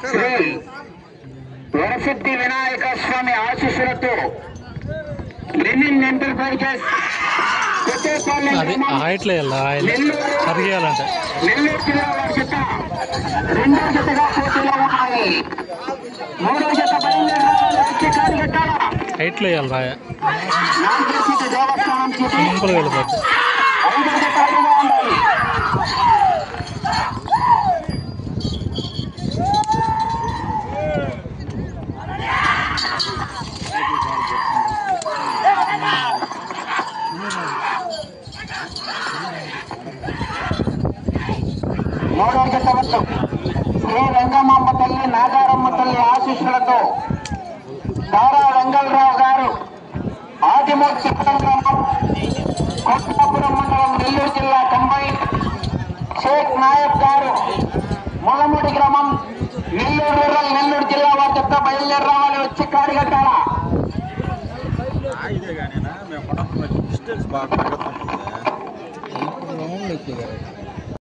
శ్రీ వరసిద్ధి వినాయక స్వామి ఆశీస్సులతో Lenin enterprises Nellore జిల్లా వారి జత రెండో జతగా పోటీలో ఉన్నాయి. మూడో జత దేవస్థానం చూసి ఐదో జత అడుగుగా ఉండాలి. మూడో జత వద్దు శ్రీ రంగమాంబ తల్లి నాగారమ్మ తల్లి ఆశీస్సులతో దారా వెంగళరావు గారు ఆదిమూర్తి గ్రామం కొట్టాపురం మండలం నెల్లూరు జిల్లా కంబైన్ షేక్ నాయక్ గారు మొలమూడి గ్రామం నెల్లూరు రూరల్ నెల్లూరు జిల్లా వారి చెత్త బయలుదేరి రావాలి. వచ్చి కాడి కట్టాలా. డిస్టెన్స్ బాగా